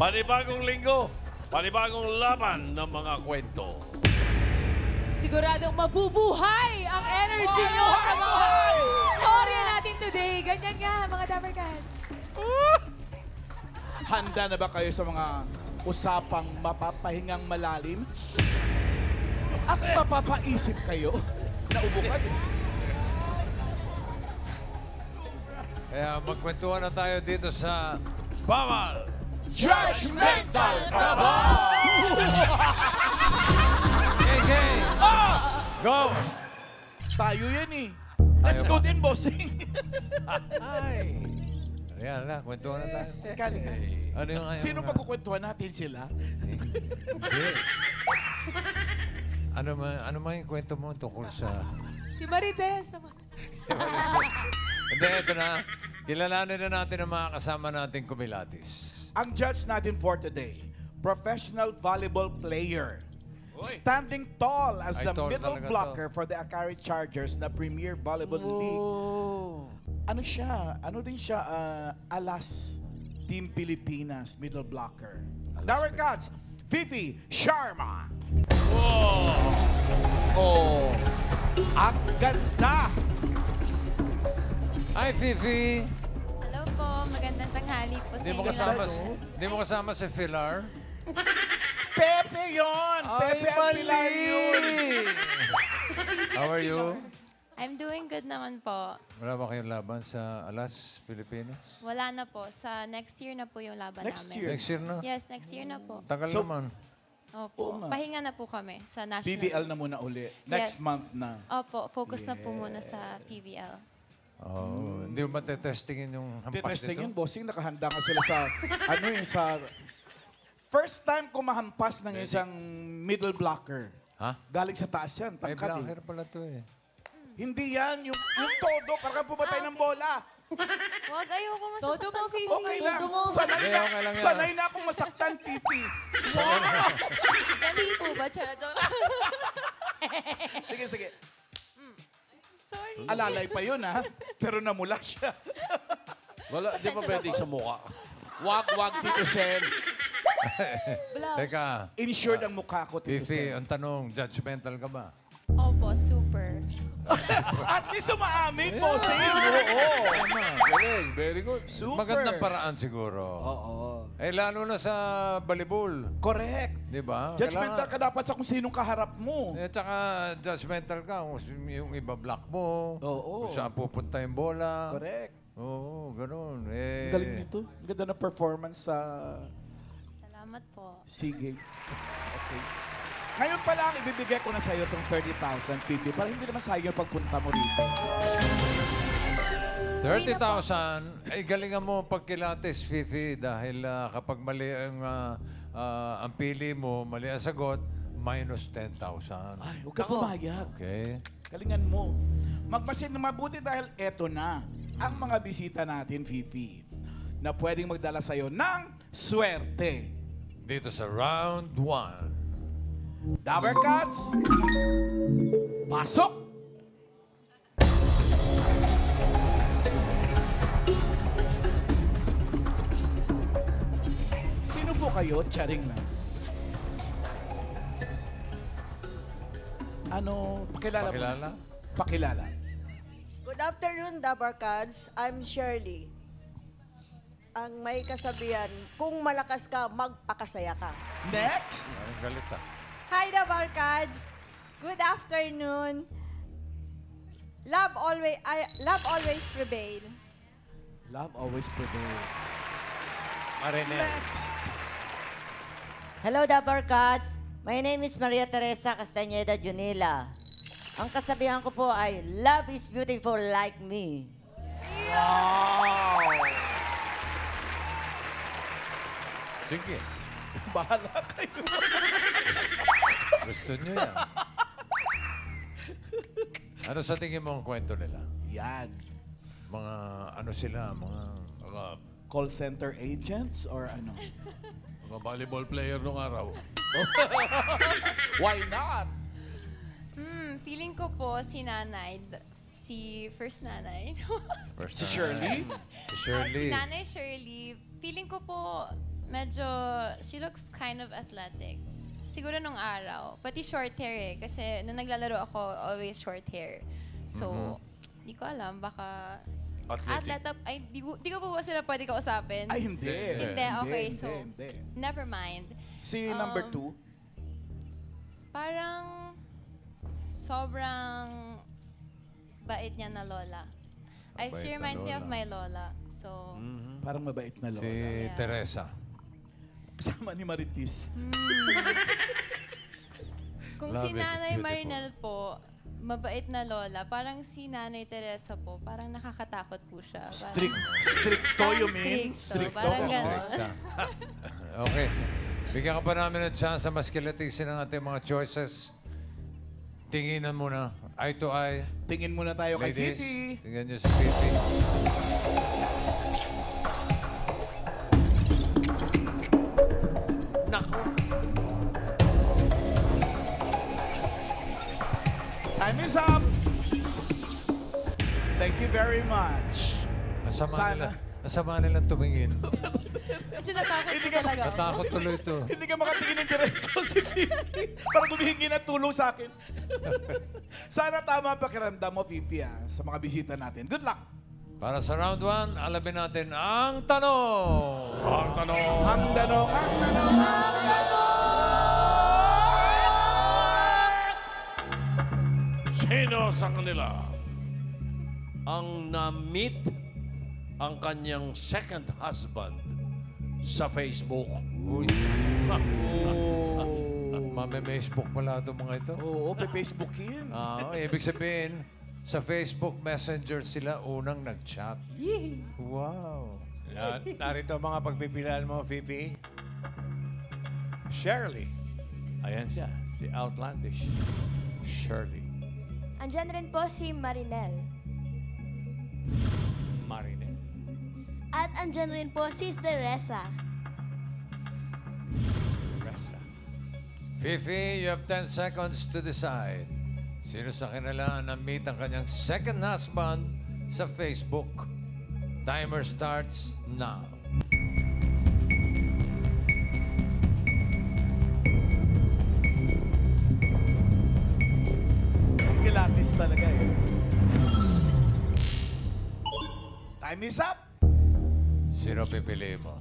Panibagong linggo, panibagong laban ng mga kwento. Siguradong mabubuhay ang energy nyo sa mga storya natin today. Ganyan nga, mga Dapper Cats. Handa na ba kayo sa mga usapang mapapahingang malalim? At mapapaisip kayo na ubukan? Kaya magkwentuhan na tayo dito sa Bawal Judgmental ka ba? KK! Go! Tayo yan eh. Let's go din, bossing. Ay. Ayan na, kwentuhan na tayo. Halika. Ano yung Sino pagkukwentuhan natin sila? Hindi. Ano man yung kwento mo tungkol sa... Si Marites. Hindi, ito na. Kilalanin na natin ang mga kasama nating kumilatis. Ang judge natin for today, professional volleyball player. Standing tall as Ay, a tall middle talaga blocker for the Akari Chargers na Premier Volleyball League. Ano siya? Ano din siya? Alas Team Pilipinas middle blocker. Dapper Cats, Fifi Sharma. Oh, ang ganda! Hi, Fifi! Hello po, magandang tanghali po sa inyo lahat. Hindi mo kasama si Philar? Pepe yon! Pepe ang Pilar yun! How are you? I'm doing good naman po. Wala ba kayong laban sa Alas, Pilipinas? Wala na po. Sa next year na po yung laban Next namin. year? Next year na? Yes, next year na po. Tagal So- naman. Opo. nga. Pahinga na po kami sa national. BBL na muna uli. Next Yes. month na. Opo, focus na po muna sa PBL. Oh, hindi mo ba tetestingin yung hampas Testing yun, nito? bossing. Nakahanda nga sila sa, ano yun, sa... First time ko mahampas ng isang middle blocker. Ha? Galing sa taas yan, May tangkad eh. blocker pala to eh. Hindi yan, yung todo, para kang pumatay ng bola. Huwag, ayoko Todo masasaktan mo, ko Fifi. po Okay kayo. lang. Todo mo. Sanay Okay, na, okay lang yan. sanay na akong masaktan, Pipi. Dali po ba? Joke lang. Sige, sige. Sorry. Alalay pa yun, ha? Pero namula siya. Wala, di ba pwedeng sa mukha? Wag, Tito Sen. Teka, Insured ang mukha ko, Tito Fifi, Sen. ang tanong, judgmental ka ba? Opo, super. At least umaamin, bossing. Oo. Galing, very good. Super. Magandang paraan siguro. Oo. Eh, lalo na sa volleyball. Correct. Di ba? Judgmental ka dapat sa kung sinong kaharap mo. Eh, tsaka judgmental ka kung yung iba block mo. Oo. Kung saan pupunta yung bola. Correct. Oo, ganun. Eh, Ang galing nito. Ang ganda ng performance sa Salamat po. SEA Games. Okay. Ngayon pa lang, ibibigay ko na sa'yo itong 30,000, Pipi, para hindi naman sayang yung pagpunta mo rito. 30,000, ay galingan mo pagkilates, Fifi, dahil kapag mali ang pili mo, mali ang sagot, minus 10,000. Ay, huwag ka pumayag. Okay? Galingan mo. Magmasin na mabuti dahil eto na ang mga bisita natin, Fifi, na pwedeng magdala sa'yo ng swerte. Dito sa round 1. Dapper Cats, pasok! Sino po kayo? Charing lang. Ano, pakilala mo. Pakilala? Pakilala. Good afternoon, Dapper Cats. I'm Shirley. Ang may kasabihan, kung malakas ka, magpakasaya ka. Next! Ang galit ah. Hi, the Barkads. Good afternoon. Love always prevail. Love always prevails. Marinel. Next! Hello, Dapper Cats. My name is Maria Teresa Castañeda Junila. Ang kasabihan ko po ay, love is beautiful like me. Wow! Sige. Bahala kayo. Gusto niyo yan. Ano sa tingin mo ang kwento nila? Yan. Mga ano sila, mga Call center agents or ano? Mga volleyball player nung araw. Why not? Feeling ko po si nanay, si First Nanay. Si Shirley? Si Si Shirley. Nanay Shirley, feeling ko po medyo, she looks kind of athletic. Siguro nung araw. Pati short hair eh. Kasi nung naglalaro ako, always short hair. So, di ko alam, baka... Athletic. Ay, di ko po ba sila pwede kausapin? Ay, hindi. Hindi, okay. Hindi, So, hindi. never mind. Si number 2? Parang sobrang bait niya na lola. Bait She na reminds me of lola. my lola. So, Parang mabait na Si lola. Teresa. Kasama ni Maritis. kung Love si is Nanay beautiful. Marinel po, mabait na lola, parang si Nanay Teresa po, parang nakakatakot po siya. Stricto, you Parang mean? stricto, Stricto. parang ka. ganon. Stricta. Okay. Bigyan ka pa namin ng chance sa mas kilatisin ang ating mga choices. Tinginan muna. Eye to eye. Tingin muna tayo kay Ladies, Fifi. tingnan niyo si Fifi. Time is up. Thank you very much. Nasama nilang tumingin. Medyo natakot Hindi po ka- talaga ako. Natakot tuloy ito. Hindi ka makatingin ng diretso si Fifi para gumihingi ng tulong sa akin. Sana tama ang pakiramdam mo, Fifi, sa mga bisita natin. Good luck. Para sa round 1, alamin natin ang tanong. Ang tanong. Ang tanong, ang tanong, ang Sino sa kanila ang na-meet ang kanyang second husband sa Facebook? Mame-Facebook pala itong mga ito. Oo, pe-Facebookin. Ibig sabihin, sa Facebook Messenger sila unang nag-chat. Wow. Yan. Narito ang mga pagpipilian mo, Fifi. Shirley. Ayan siya, si Outlandish. Shirley. Andyan rin po si Marinel. Marinel. At andyan rin po si Teresa. Ressa. Fifi, you have 10 seconds to decide. Sino sa kanila ang na-meet ang kanyang second husband sa Facebook? Timer starts now. Kilatis talaga eh. Time is up. Sino pipili mo?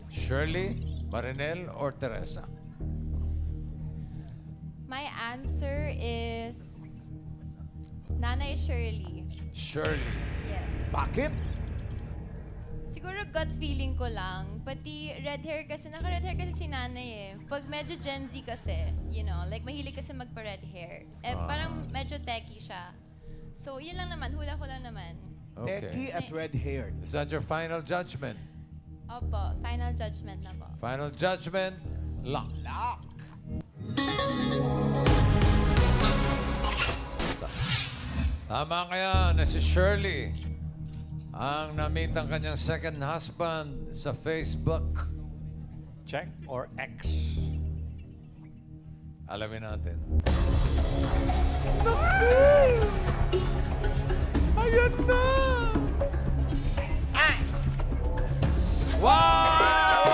Shirley, Marinel, or Teresa? My answer is Nanay Shirley. Shirley. Yes. Bakit? Siguro gut feeling ko lang. Pati red hair kasi, naka-red hair kasi si nanay eh. Pag medyo Gen Z kasi, you know, like mahilig kasi magpa-red hair. Eh, parang medyo techy siya. So, yun lang naman. Hula ko lang naman. Techie at red-haired. Is that your final judgment? Opo, final judgment na po. Final judgment, lock. Tama kaya na si Shirley ang na-meet ang kanyang second husband sa Facebook. Check or X? Alamin natin. Ayan na! Wow!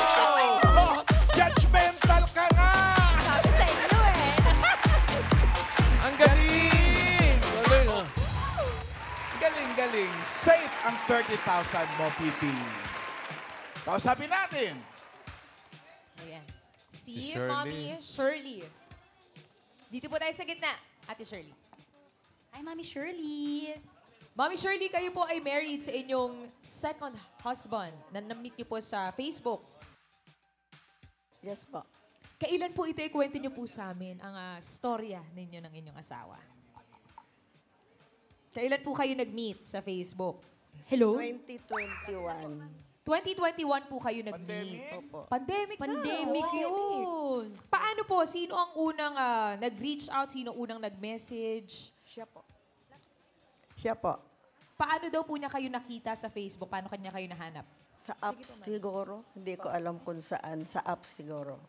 Judgmental ka nga! Sabi sa inyo eh. Ang galing! Galing, ah. Galing. Safe ang 30,000 mo, Pipi. Kausapin natin. Ayan. Si Si Shirley. Mommy Shirley. Dito po tayo sa gitna, Ate Shirley. Hi, Mami Shirley. Mommy Shirley, kayo po ay married sa inyong second husband na na-meet niyo po sa Facebook. Yes po. Kailan po ito ikwento niyo po sa amin ang storya ninyo ng inyong asawa? Kailan po kayo nag-meet sa Facebook? Hello? 2021. 2021 po kayo nag-meet. Opo. Pandemic yun. Paano po? Sino ang unang nag-reach out? Sino unang nag-message? Siya po. Siya po. Paano daw po niya kayo nakita sa Facebook? Paano kanya kayo nahanap? Sa apps siguro. Hindi ko alam kung saan. Sa apps siguro.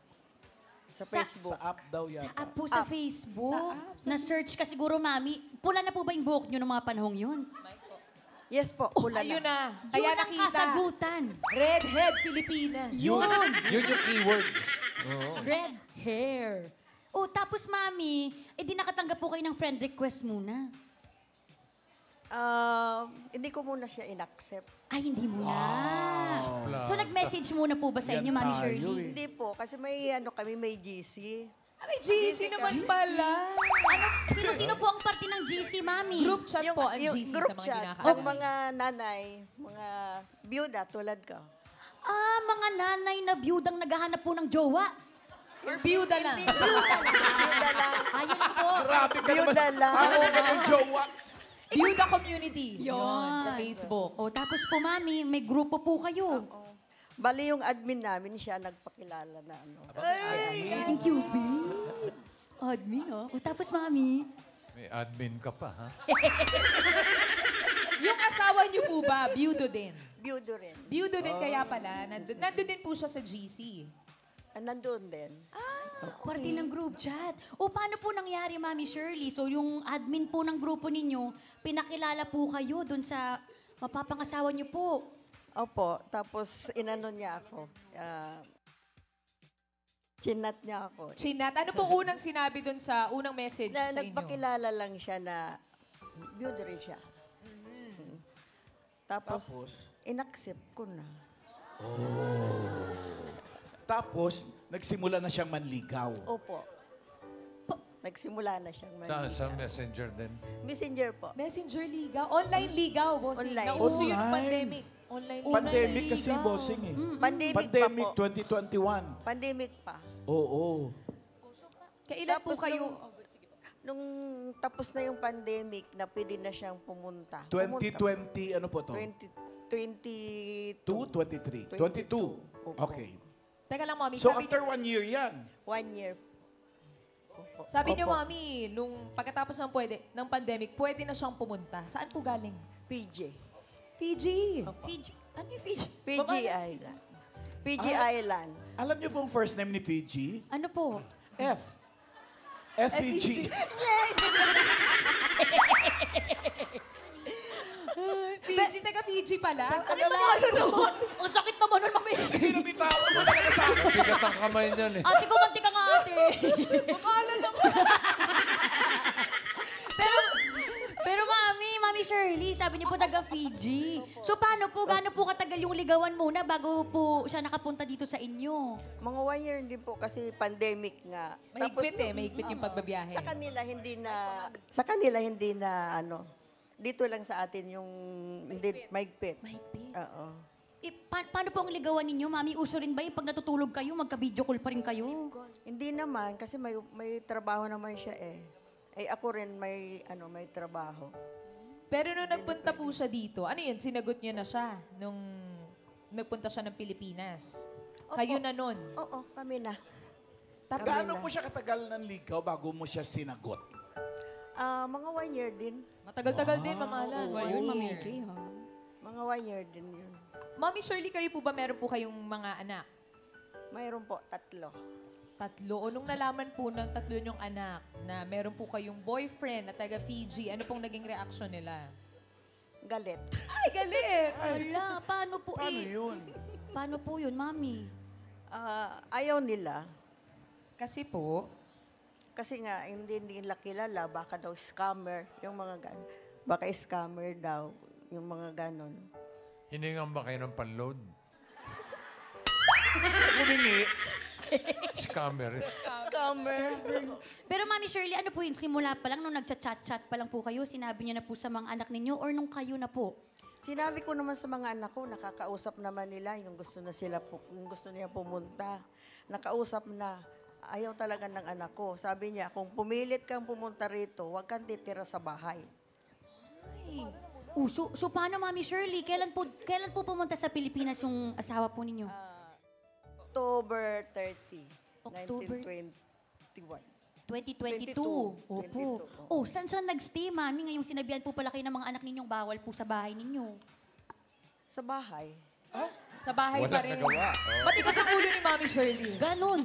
Sa Facebook. Sa app daw Sa yata. app po sa Facebook. Sa Na-search ka siguro, Mami. Pula na po ba yung buhok nyo ng mga panahong yun? Yes po, pula Ayun na. na. Kaya Yun ang nakita. kasagutan. Redhead Filipinas. Yun. Yun yung keywords. Red hair. Oh, tapos, Mami, di nakatanggap po kayo ng friend request muna. Hindi ko muna siya in-accept. Ay, hindi muna. So, nag-message muna po ba sa inyo, Mami Shirley? Hindi po, kasi may kami, may GC. May GC naman pala. Ano, sino-sino po ang parte ng GC, Mami? Group chat po ang Yung GC group sa mga chat kinakain. ng mga nanay, mga byuda tulad ko. Ah, mga nanay na biyudang naghahanap po ng jowa. Or byuda lang. Byuda lang. Ayan po. Grabe ka naman. Byuda lang. Ako ka ng jowa. Byuda community. Yun. Yun, sa Facebook. O, tapos po, Mami, may grupo po kayo. Bali yung admin namin, siya nagpakilala na ano. Thank you, B. Admin, oh. O, tapos, Mami. May admin ka pa, ha? Yung asawa niyo po ba, byudo din? Byudo rin. Byudo din kaya pala. Nandun din po siya sa GC. Nandun din. Parte ng group chat. O, paano po nangyari, Mami Shirley? So, yung admin po ng grupo ninyo, pinakilala po kayo dun sa mapapangasawa niyo po. Opo, tapos inano niya ako. Chinat niya ako. Chinat. Ano pong unang sinabi dun sa unang message Na, sa inyo? nagpakilala lang siya na byudo rin siya. Tapos, in-accept ko na. Tapos, nagsimula na siyang manligaw. Opo. Nagsimula na siyang Sa messenger din. Messenger po. Messenger ligaw. Online ligaw, bossing. Online. Nauso yung Online. pandemic. Online Pandemic ligaw. kasi, bossing eh. Pandemic, Pandemic pa po. 2021. Pandemic pa. Oo. Kailan po Tapos kayo? Nung tapos na yung pandemic, na pwede na siyang pumunta. 2020, ano po to? 2022. 23? 22. Opo. Okay. Teka lang, Mami. So, sabi, after 1 year yan. 1 year. Opo. sabi niyo, Opo. Mami, nung pagkatapos ng pandemic, pwede na siyang pumunta. Saan po galing? PJ. PG. Fiji. Ano yung Fiji? PG Island. PG Island. Alam niyo pong first name ni Fiji? Ano po? F. FPG. PG, taga PG pala. Ano naman? Ang sakit naman nun, Mami. Binitawan mo talaga sa akin. Bigat ang kamay niyan, eh. Ate ko, manti ka nga, ate. Makala lang. Pero Mami Shirley, sabi niyo po taga Fiji. So paano po, gaano po katagal yung ligawan muna bago po siya nakapunta dito sa inyo? Mga 1 year din po kasi pandemic nga. Mahigpit yung pagbabiyahe. Sa kanila hindi na ano. Dito lang sa atin yung hindi mahigpit. Mahigpit. Oo. Paano po ang ligawan ninyo, Mami? Uso rin ba yung pag natutulog kayo, magka-video call pa rin kayo? Hindi naman kasi may trabaho naman siya eh. Eh ako rin may trabaho. Pero nung nagpunta po siya dito, ano yun, sinagot niya na siya nung nagpunta siya ng Pilipinas. Kayo na nun. Oo, kami na. Tapos, Gaano po siya katagal ng ligaw bago mo siya sinagot? Mga 1 year din. matagal-tagal din, mamahalan. Ayun, mamiki, ha? Mga 1 year din yun. Mami Shirley, kayo po ba meron po kayong mga anak? Mayroon po 3. 3. O nung nalaman po ng 3 niyong anak na meron po kayong boyfriend na taga Fiji, ano pong naging reaction nila? Galit. Ay, galit! Wala, paano po Paano yun? Paano po yun, Mami? Ayaw nila. Kasi po, Kasi nga, hindi nila kilala, baka daw scammer, yung mga ganon. Baka scammer daw, yung mga ganon. Hiningan ba kayo ng panload? Humingi. Scammer. Scammer. Pero Mami Shirley, ano po yun? Simula pa lang, nung nagchat-chat pa lang po kayo, sinabi niyo na po sa mga anak ninyo or nung kayo na po? Sinabi ko naman sa mga anak ko, nakakausap naman nila yung gusto na sila, yung gusto niya pumunta. Nakausap na. Ayaw talaga ng anak ko. Sabi niya, kung pumilit kang pumunta rito, huwag kang titira sa bahay. Ay. So paano, Mami Shirley? Kailan po pumunta sa Pilipinas yung asawa po ninyo? October 30, October 1921. 2022. 22. Opo. Oh, saan nag-stay, Mami? Ngayong sinabihan po pala kayo ng mga anak ninyong bawal po sa bahay ninyo. Sa bahay. Sa bahay pa rin. nagawa. Matigas ang ulo ni Mami Shirley. Ganon.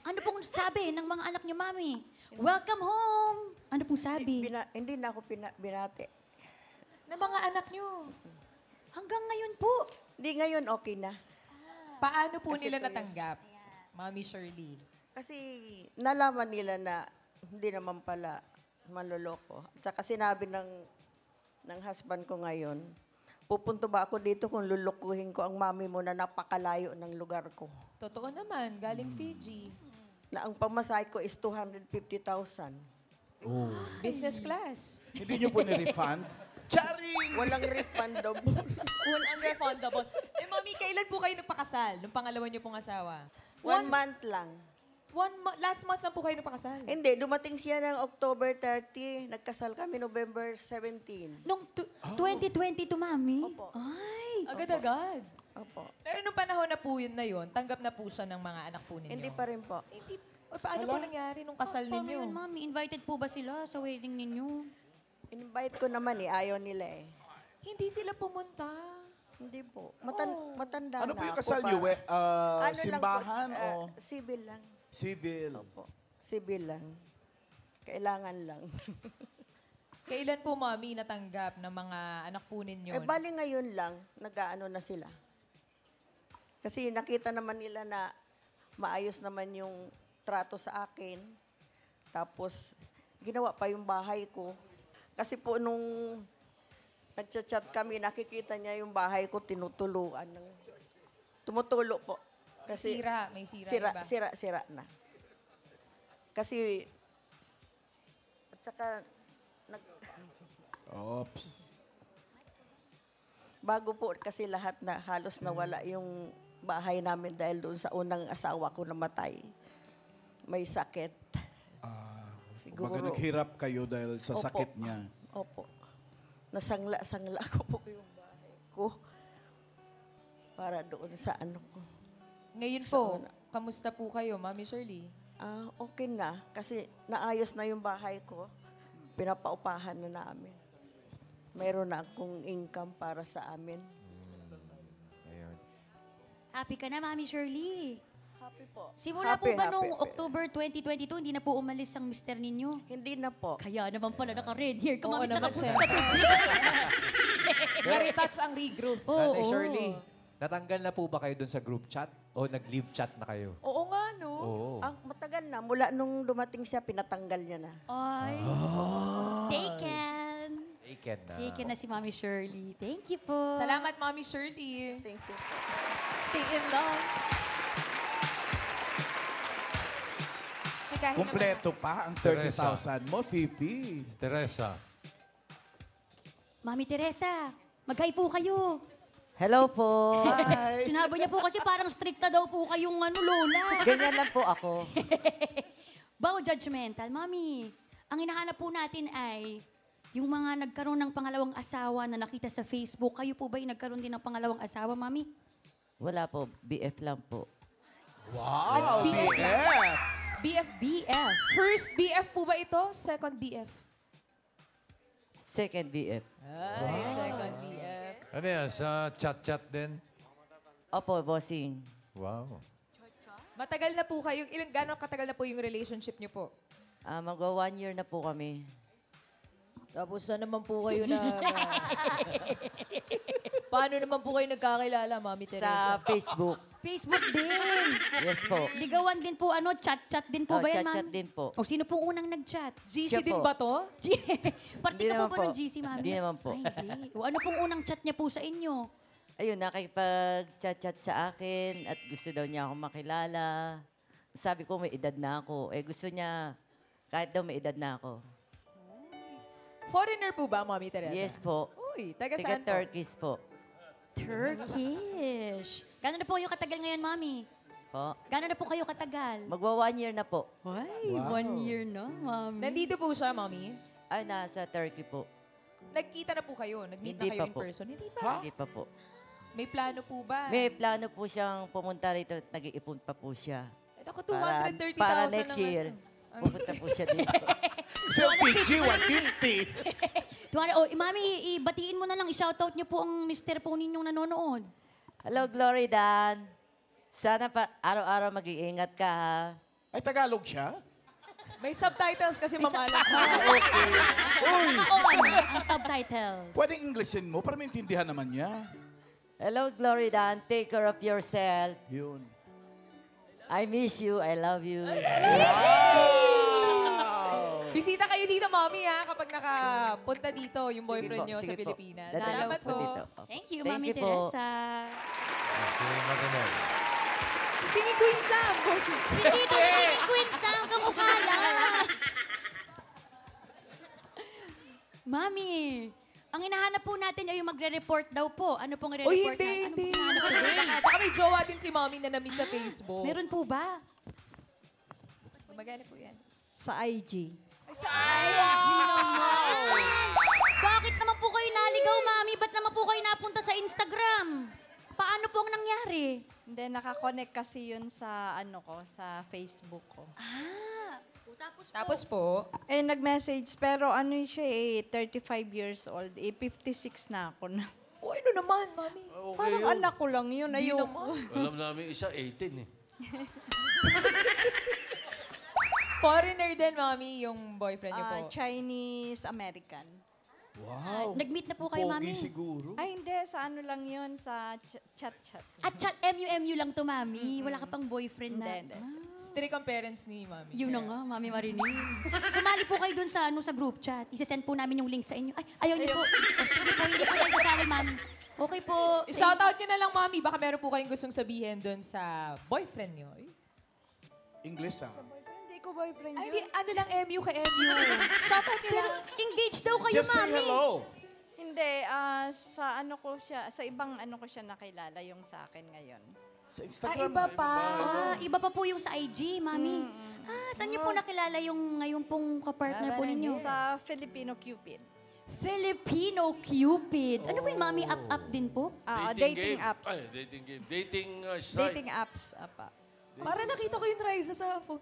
Ano pong sabi ng mga anak niyo, Mami? Welcome home! Ano pong sabi? Hindi na ako binati. Ng mga anak niyo. Hanggang ngayon po. Hindi ngayon okay na. Paano po Kasi nila 2 years. natanggap, Mami Shirley? Kasi nalaman nila na hindi naman pala manloloko. At saka sinabi ng husband ko ngayon, pupunto ba ako dito kung lulukuhin ko ang mami mo na napakalayo ng lugar ko? Totoo naman, galing Fiji. Na ang pamasahe ko is 250,000. Business class. Hindi nyo po ni-refund? Charing! Walang refundable. Unrefundable. Mami, kailan po kayo nagpakasal? Nung pangalawa niyo pong asawa? 1 month lang. Last month lang po kayo nagpakasal? Hindi, dumating siya ng October 30. Nagkasal kami November 17. Nung 2022, Mami? Opo. Ay! Agad-agad. Opo. Pero nung panahon na po yun na yun, tanggap na po siya ng mga anak po ninyo? Hindi pa rin po. O, paano po nangyari nung kasal Paano ninyo? yun, Mami? Invited po ba sila sa wedding ninyo? Invite ko naman ayaw nila eh. Hindi sila pumunta. Hindi po. Oh. Matanda Ano na po yung ako kasal para- nyo? Ano Simbahan lang po, o civil lang. civil? Opo. Civil lang. Kailangan lang. Kailan po, Mami, natanggap ng mga anak po ninyo? Bali ngayon lang, nag-ano na sila. Kasi nakita naman nila na maayos naman yung trato sa akin. Tapos, ginawa pa yung bahay ko. Kasi po nung nagchat-chat kami, nakikita niya yung bahay ko, tinutuluan. Tumutulo po. Kasi May sira iba. sira na. Kasi, at saka, Oops. bago po kasi lahat na halos nawala yung bahay namin dahil doon sa unang asawa ko namatay. May sakit. Kumbaga naghirap kayo dahil sa Opo. sakit niya. Opo. Nasangla ko po yung bahay ko para doon sa ano ko. Ngayon Sa po, una. kamusta po kayo, Mami Shirley? Okay na kasi naayos na yung bahay ko. Pinapaupahan na namin. Meron na akong income para sa amin. Ayun. Happy ka na, Mami Shirley. Happy po. Simula po ba nung happy. October 2022, hindi na po umalis ang mister ninyo? Hindi na po. Kaya naman pala naka-red hair ka, Oo Mami, naman, naka-boots sir. ka tubig. Na-retouch ang regrowth. Oo. Nanay Shirley, natanggal na po ba kayo dun sa group chat o nag-leave chat na kayo? Oo nga, no? Oo. Matagal na. Mula nung dumating siya, pinatanggal niya na. Ay. Taken. Taken na. Taken na si Mami Shirley. Thank you po. Salamat, Mami Shirley. Thank you. Stay in love. Chikahin Kompleto pa ang Teresa. 30,000 mo, Fifi. Teresa. Mami Teresa, mag-hi po kayo. Hello po. Hi. Sinabi niya po kasi parang stricta daw po kayong lola. Ganyan lang po ako. Bao judgmental. Mami, ang hinahanap po natin ay yung mga nagkaroon ng pangalawang asawa na nakita sa Facebook. Kayo po ba yung nagkaroon din ng pangalawang asawa, Mami? Wala po, BF lang po. Wow, BF. BF. BF. First BF po ba ito? Second BF? Second BF. Ay, second BF. Ano yan? Sa chat-chat din? Opo, bossing. Wow. Matagal na po kayo. Gano'ng katagal na po yung relationship niyo po? Magwa 1 year na po kami. Tapos na naman po kayo na... Paano naman po kayo nagkakilala, Mami Sa Facebook. Facebook din. Yes po. Ligawan din po, chat-chat din po ba yan, Mami? Chat-chat din po. O sino pong unang nag-chat? GC Siya din po. ba to? Party Hindi ka po naman ba po. ng GC, Mami? Hindi naman po. Ay, hindi. O, ano pong unang chat niya po sa inyo? Ayun, nakipag-chat-chat sa akin at gusto daw niya akong makilala. Sabi ko, may edad na ako. Gusto niya, kahit daw may edad na ako. Foreigner po ba, Mami Teresa? Yes po. Uy, taga Tiga saan po? Turkish po. Turkish. Gano'n na po kayo katagal ngayon, Mami? Po. Gano'n na po kayo katagal? Magwa 1 year na po. Ay, Wow. 1 year na, Mami. Nandito po siya, Mami. Ay, nasa Turkey po. Nagkita na po kayo? Nag-meet na Hindi kayo pa in po. person? Hindi pa. Hindi pa po. May plano po ba? May plano po siyang pumunta rito at nag-iipon pa po siya. Eh, Ako, 230,000 Para next naman. year, pupunta po siya dito. Sa PG, 150. Mami, ibatiin mo na lang, i-shoutout niyo po ang mister po ninyong nanonood. Hello, Glory Dan. Sana pa araw-araw mag-iingat ka, ha? Ay, Tagalog siya? May subtitles kasi mamalat. Okay. Uy! Oo, ang subtitles. Pwedeng Englishin mo para maintindihan naman niya. Hello, Glory Dan. Take care of yourself. Yun. I miss you. I love you. Bisita kayo dito, Mommy, ha, kapag nakapunta dito yung boyfriend nyo sige sa po. Pilipinas. Dadalaw Salamat po po. dito. Thank you, Thank Mami you po. Teresa. Si Marinel. Singing Queen Sam, bossing. Hindi ito si Queen Sam, kamukha lang. Mami, ang hinahanap po natin ay yung magre-report daw po. Ano pong Uy, re-report natin? Ano hindi. pong hinahanap today? Baka may jowa din si Mommy na na-meet sa Facebook. Meron po ba? Magana po yan. Sa IG. Bakit naman po kayo naligaw, Mami? Ba't naman po kayo napunta sa Instagram? Paano po ang nangyari? Hindi, nakakonect kasi yun sa ano ko, sa Facebook ko. Tapos po, Eh, nag-message, pero ano siya eh, 35 years old. Eh, 56 na ako na. oh, ano naman, Mommy? Okay Parang yun. anak ko lang yun. Hindi Ayoko. naman. Alam namin, isa 18 eh. Foreigner din, Mommy, yung boyfriend niyo po. Chinese-American. Wow. Nag-meet na po kayo, Pogi Mami? siguro. Ay, hindi. Sa ano lang yun, sa chat-chat. At chat, MU lang to, Mami. Wala ka pang boyfriend na. Hindi. Strict ang parents ni Mommy. Yun na nga, Mami Marinil. Sumali po kayo dun sa, sa group chat. Isasend po namin yung link sa inyo. Ay, ayaw niyo po. O, sige po, hindi po tayo sasali, Mami. Okay po. Shoutout niyo na lang, Mommy. Baka meron po kayong gustong sabihin doon sa boyfriend niyo. English, ah. Hindi ko boyfriend Ay, yun. di, ano lang, MU ka MU. Shoutout niyo Pero lang. engaged daw kayo, Just say Mami. hello. Hindi, sa ano ko siya, sa ibang ano ko siya nakilala yung sa akin ngayon. Sa Instagram. iba pa. Iba pa po yung sa IG, Mami. Saan niyo po nakilala yung ngayon pong kapartner po ninyo? Sa Filipino Cupid. Filipino Cupid. Ano po yung Mami? Up din po? Dating game. apps. Ay, dating game. Dating site. Dating apps, apa. Para nakita ko yung Raisa sa phone.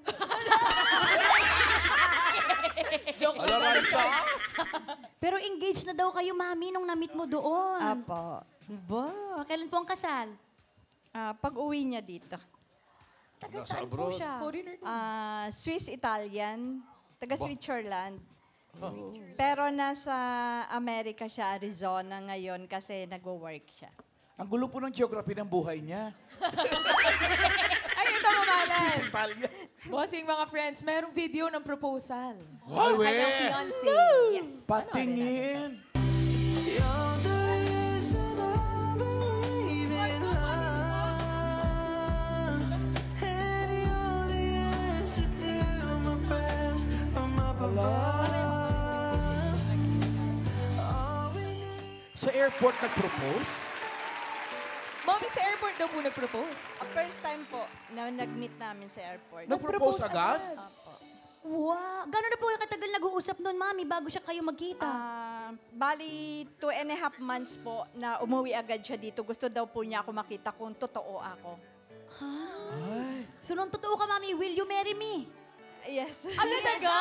Joke Ala, Raisa. Pero engaged na daw kayo, Mami, nung na-meet mo doon. Apo. Ba? Kailan po ang kasal? Pag-uwi niya dito. Taga Nasa saan po abroad. siya? Foreigner din. Swiss-Italian, taga Switzerland. Pero nasa Amerika siya, Arizona ngayon kasi nagwo-work siya. Ang gulo po ng geography ng buhay niya. Ay, ito mamalan. Swiss Italia. Bossing mga friends, merong video ng proposal. Ay, we. Kanyang fiancé. Yes. Patingin. Sa airport nag-propose? Mommy, sa airport daw po nag-propose. First time po na nag-meet namin sa airport. Nag-propose agad? Apo. Wow! Gano'n na po yung katagal nag-uusap noon, Mami, bago siya kayo magkita? Bali, 2.5 months po na umuwi agad siya dito. Gusto daw po niya ako makita kung totoo ako. So, nung totoo ka, Mami, will you marry me? Yes. Ano talaga?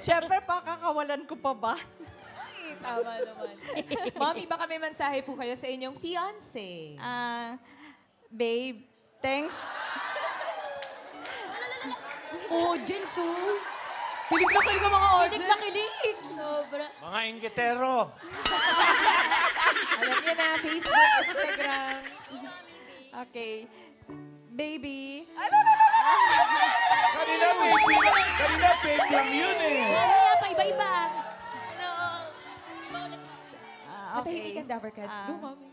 Siyempre, pakakawalan ko pa ba? Ay, tama naman. Mommy, baka may mensahe po kayo sa inyong fiancé. Babe, thanks. Audience, oh. Kilig na kilig ang mga audience. Kilig na kilig. Sobra. Mga inggitero. Alam niyo na, Facebook, Instagram. Okay. Baby. Kanina baby lang yun eh. Kaya pa, iba-iba. Katahimikan, Dabber Cats. Go, Mommy.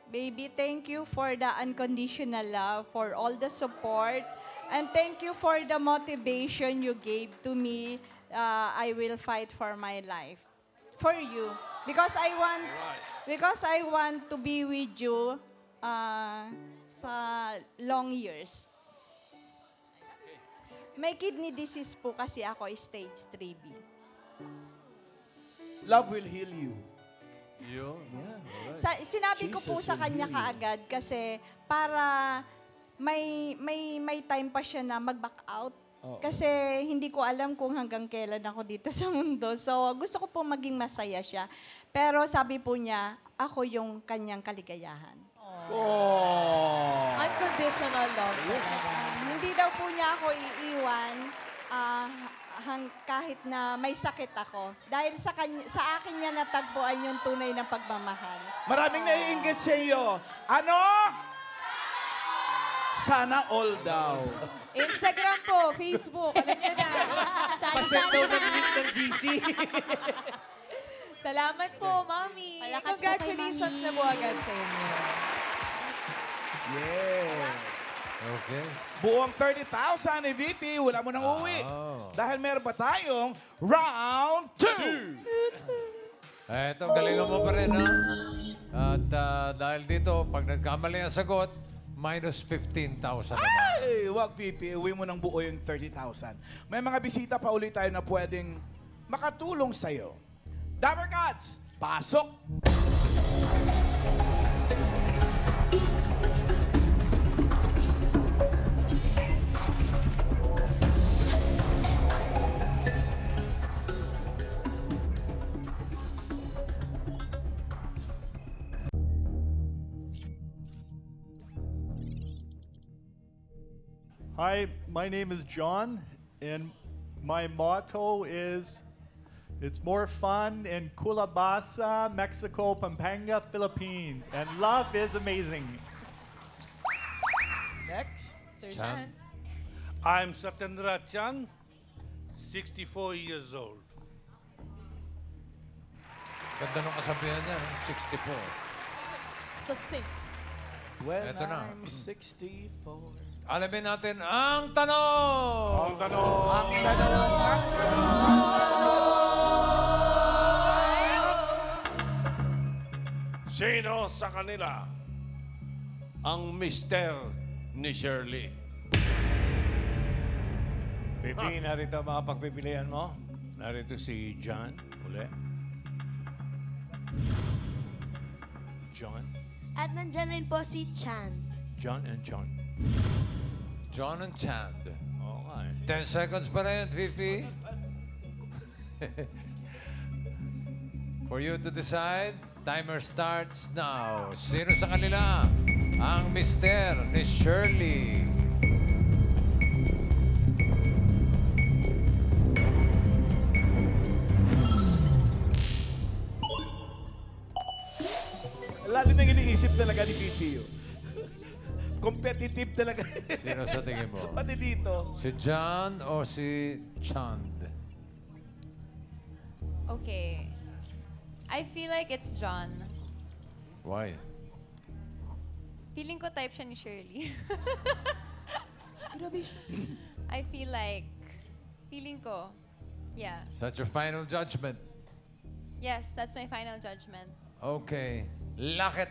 Baby, thank you for the unconditional love, for all the support, and thank you for the motivation you gave to me. I will fight for my life, for you, because I want to be with you sa long years. May kidney disease po kasi ako, stage 3B. Love will heal you. Yun. Sinabi ko po Jesus, sa kanya kaagad kasi para may time pa siya na mag-back out. Kasi hindi ko alam kung hanggang kailan ako dito sa mundo. So gusto ko po maging masaya siya. Pero sabi po niya, ako yung kanyang kaligayahan. Oh. Unconditional love talaga. Hindi daw po niya ako iiwan kahit na may sakit ako. Dahil sa akin niya natagpuan yung tunay na pagmamahal. Maraming naiinggit sa iyo. Ano? Sana all daw. Instagram po, Facebook, alam niyo na. Pasend daw ng link ng GC. Salamat po, Mami. Palakas po kay Congratulations Mami. na po agad sa inyo. Yeah. Okay. Buong 30,000 ni VP, wala mo nang uwi. Dahil meron pa tayong round 2. Eto, galingan mo pa rin, ha? At dahil dito, pag nagkamali ang sagot, minus 15,000 naman. Ay, wag VP, uwi mo ng buo yung 30,000. May mga bisita pa ulit tayo na pwedeng makatulong sa'yo. Dapper Cats, pasok! Hi, my name is John, and my motto is it's more fun in Culabasa, Mexico, Pampanga, Philippines, and love is amazing. Next. Sir Chan. Jan. I'm Satyendra Chan, 64 years old. Ganda nung kasabihan niya, 64. Succinct. When Eto na. I'm 64. Alamin natin ang tanong! Ang tanong, Ang tanong, Sino sa kanila ang mister ni Shirley? Pipi, narito ang mga pagpipilian mo. Narito si John, uli. John. At nandyan rin po si Chan. John and John. John and Chand. Oo nga eh. 10 seconds pa rin, Fifi. For you to decide, timer starts now. Sino sa kanila ang mister ni Shirley? lalo nang iniisip talaga ni VP yun. Competitive talaga. Sino sa tingin mo? Pati dito. Si John o si Chand? Okay. I feel like it's John. Why? Feeling ko type siya ni Shirley. Grabe siya. I feeling ko, yeah. Is that your final judgment? Yes, that's my final judgment. Okay. Lock it.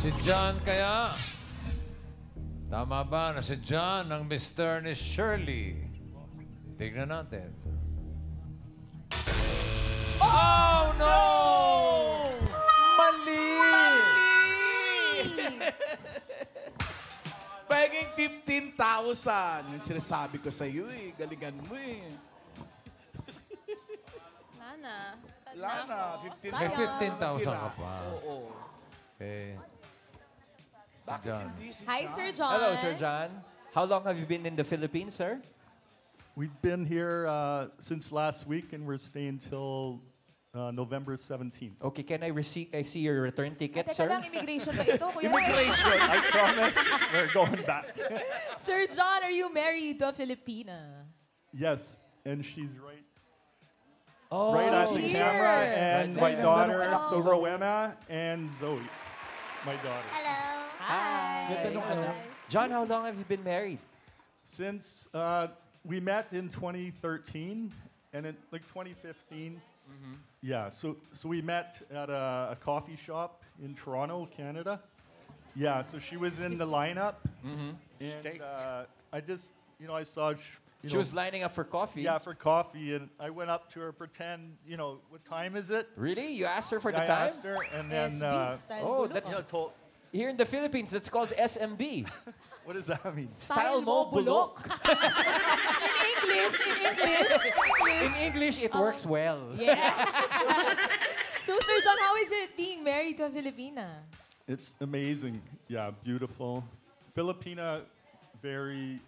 Si John kaya? Tama ba na si John ang Mr. ni Shirley? Tignan natin. Oh, no! Mali! Paging 15,000. Yung sinasabi ko sa iyo eh. Galingan mo eh. Lana. Lana, 15,000. May 15,000 ka pa. Oo. Okay. Bakit John. hindi si Hi, John? Sir John. Hello, Sir John. How long have you been in the Philippines, sir? We've been here since last week, and we're staying till November 17th. Okay, can I see your return ticket, Teka sir? lang, immigration ba ito? Kuya? Immigration. I promise we're going back. Sir John, are you married to a Filipina? Yes, and she's right. Oh, Right at the here. camera, and Right my there. daughter, Hello. so Rowena and Zoe, my daughter. Hello. Hi. Ganda nung ano. John, how long have you been married? Since we met in 2013, and in like 2015, yeah. So we met at a coffee shop in Toronto, Canada. Yeah. So she was in the lineup, and I just, I saw. She was lining up for coffee. Yeah, for coffee, and I went up to her, pretend, what time is it? Really? You asked her for I the time? asked her, and then Oh, that's here in the Philippines. That's called SMB. what does that mean? Style mo bulok. In English. In English, it works well. Yeah. So, Sir John, how is it being married to a Filipina? It's amazing. Yeah, beautiful. Filipina, very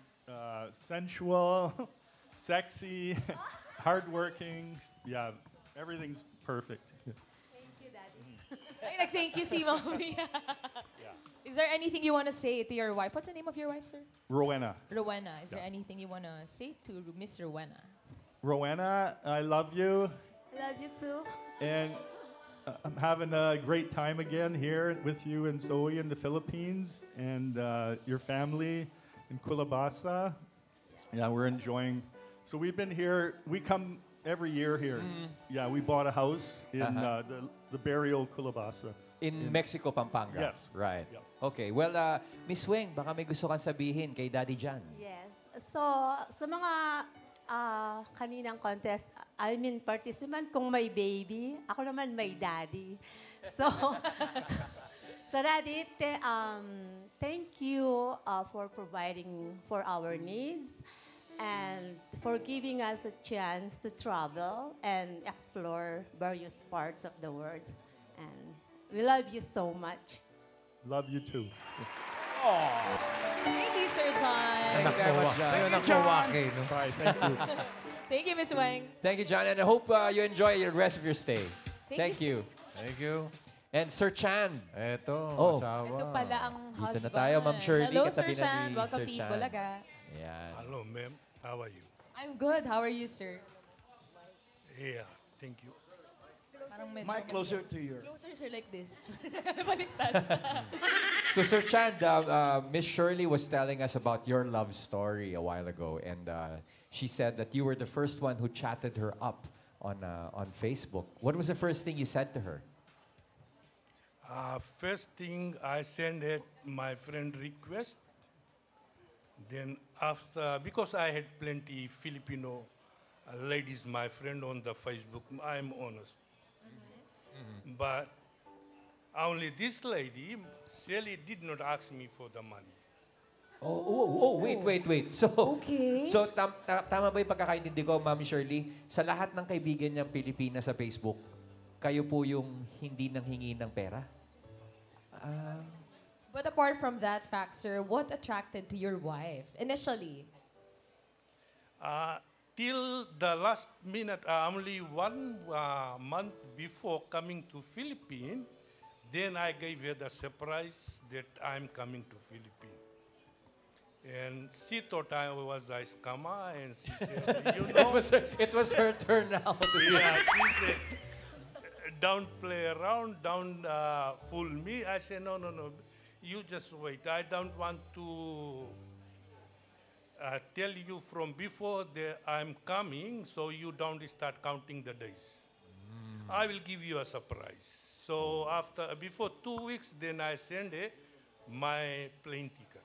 sensual, sexy, hardworking. Yeah, everything's perfect. Yeah. Ay, thank you, si Mommy. Is there anything you want to say to your wife? What's the name of your wife, sir? Rowena. Rowena. Is there anything you want to say to Miss Rowena? Rowena, I love you. Love you too. And I'm having a great time again here with you and Zoe in the Philippines and your family in Culabasa. Yeah, we're enjoying. So we've been here. We come every year here. Yeah, we bought a house in the Barrio Culabasa. In Mexico, Pampanga? Yes. Right. Yep. Okay. Well, Miss Weng, baka may gusto kang sabihin kay Daddy Jan. Yes. So, sa mga kaninang contest, I mean participant, kung may baby, ako naman may daddy. So, so Daddy, thank you for providing for our needs and for giving us a chance to travel and explore various parts of the world. And we love you so much. Love you too. Thank you, Sir John. Thank you very much, John. Thank you. Thank you, Miss Weng. Thank you, John. And I hope you enjoy the rest of your stay. Thank you, you. Thank you. And Sir Chan. Eto, asawa. Ito pala ang husband. Dito na tayo, Ma'am Shirley. Hello, katabi Sir na Chan. ni Welcome Sir to Chan. Itbulaga. Yan. Hello, ma'am. How are you? I'm good. How are you, sir? Yeah, thank you. Parang medyo... Mic closer to your... Closer, sir, like this. Baliktad. So, Sir Chan, Miss Shirley was telling us about your love story a while ago, and she said that you were the first one who chatted her up on Facebook. What was the first thing you said to her? First thing, I sent her my friend request. Then after, because I had plenty Filipino ladies, my friend on the Facebook, I'm honest. But only this lady, Sally, did not ask me for the money. Wait. So, Okay. So, tama ba yung pagkakaintindi ko, Ma'am Shirley? Sa lahat ng kaibigan niyang Pilipina sa Facebook, kayo po yung hindi nang hingi ng pera? But apart from that fact, sir, what attracted to your wife initially? Till the last minute, only 1 month before coming to Philippines, then I gave her the surprise that I'm coming to Philippines. And she thought I was a scammer, and she said, you know... it was her turn now. Yeah, she said, don't play around, don't fool me. I said, no. You just wait. I don't want to tell you from before that I'm coming, so you don't start counting the days. I will give you a surprise. So before 2 weeks, then I send my plane ticket.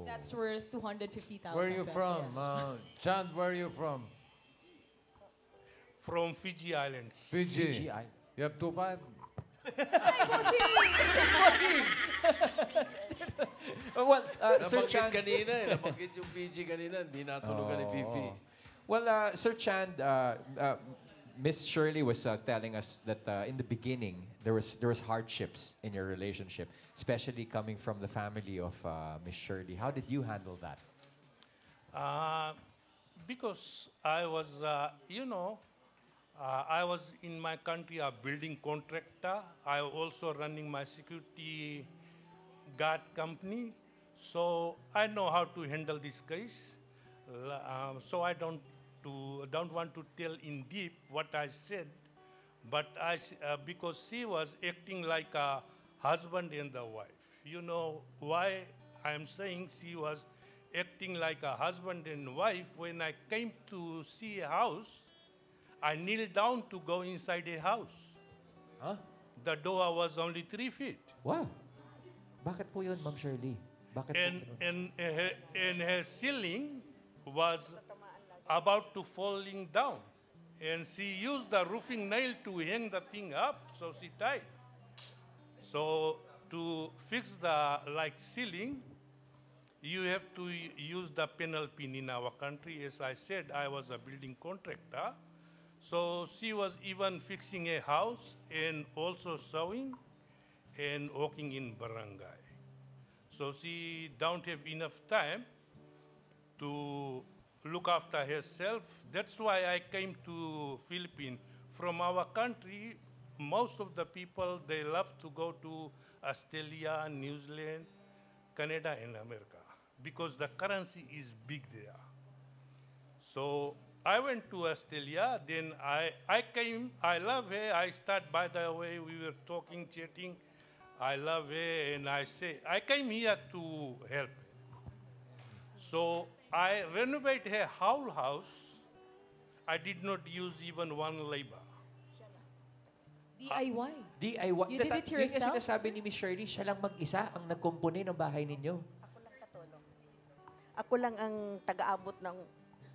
That's worth 250,000 Where are you pesos. from? Chand, where are you from? From Fiji Islands. Fiji. You have 2.5? Well, Sir Chan... Nabanggit yung PG kanina, hindi natulugan ni Fifi. Well, Sir Chan, Miss Shirley was telling us that in the beginning, there was hardships in your relationship, especially coming from the family of Miss Shirley. How did you handle that? Because I was, I was in my country a building contractor. I also running my security guard company. So I know how to handle this case. So I don't want to tell in deep what I said, but because she was acting like a husband and the wife. You know why I'm saying she was acting like a husband and wife? When I came to see a house, I kneeled down to go inside a house. Huh? The door was only 3 feet. Wow. Bakit po yun, Ma'am Shirley? Bakit And her ceiling was about to falling down. And she used the roofing nail to hang the thing up, so she died. So to fix the ceiling, you have to use the panel pin in our country. As I said, I was a building contractor. So she was even fixing a house and also sewing and working in barangay. So she don't have enough time to look after herself. That's why I came to Philippines. From our country, most of the people, they love to go to Australia, New Zealand, Canada, and America because the currency is big there. So I went to Australia, then I came, I love her. I start, by the way, we were talking, chatting. I love her, and I say, I came here to help her. So I renovate her whole house. I did not use even one labor. DIY. DIY. You did it Yun yung yourself? sinasabi ni Miss Shirley, siya lang mag-isa ang nagkumpuni ng bahay ninyo. Ako lang ang taga-abot ng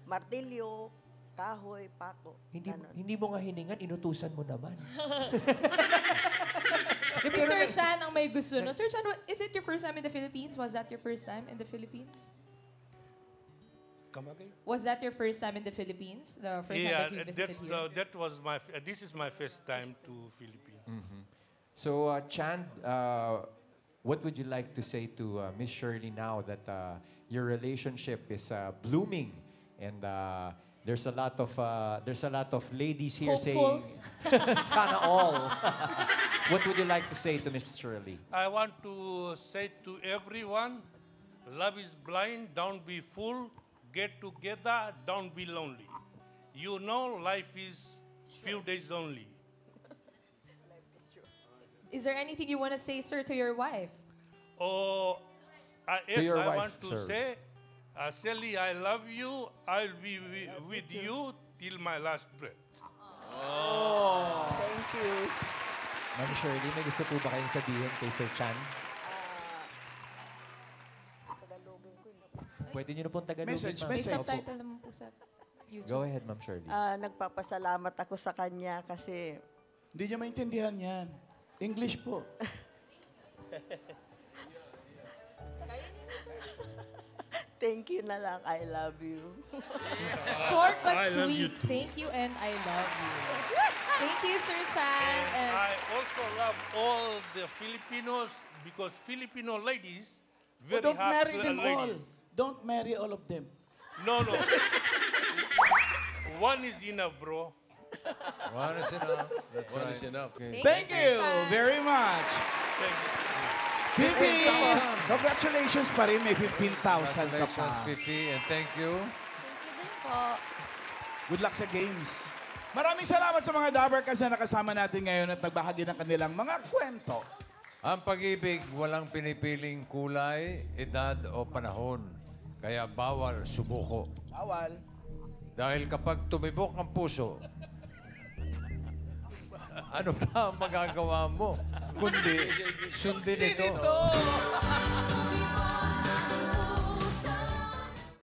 martilyo, kahoy, pako. Hindi mo nga hiningan, inutusan mo naman. Si Sir Chan ang may gusto nun. Sir Chan, is it your first time in the Philippines? Was that your first time in the Philippines? Come again? Was that your first time in the Philippines? The first time that you visited here? that was my. This is my first time to Philippines. So, Chand, what would you like to say to Miss Shirley now that your relationship is blooming and there's a lot of ladies here Hopefuls. saying sana all. What would you like to say to Miss Shirley? I want to say to everyone, love is blind. Don't be fool. Get together. Don't be lonely. You know, life is few days only. Is there anything you want to say, sir, to your wife? Oh, yes, your I wife, want to sir. say, Sally, I love you. I'll be with you till my last breath. Thank you. Ma'am Shirley, may gusto po ba kayong sabihin kay Sir Chan? Pwede niyo na pong Tagalogin, Message, ma'am. May message. subtitle naman po sa YouTube. Go ahead, Ma'am Shirley. Nagpapasalamat ako sa kanya kasi Hindi niya maintindihan yan. English po. thank you na lang, I love you. Short but I love you sweet. too. Thank you and I love you. Thank you, Sir Chan. And I also love all the Filipinos because Filipino ladies, very Don't hard marry them all. ladies. Don't marry all of them. No. One is enough, bro. One is enough. That's One right. is enough. Okay. Thank Sir you Chan. very much. Thank you. Fifi, congratulations pa rin. May 15,000 ka Congratulations, pa. Fifi, and thank you. Thank you din po. Good luck sa games. Maraming salamat sa mga Dabarkas na nakasama natin ngayon at nagbahagi ng kanilang mga kwento. Ang pag-ibig, walang pinipiling kulay, edad o panahon. Kaya bawal subuko. Bawal. Dahil kapag tumibok ang puso, ano pa ang magagawa mo? Kundi sundin ito.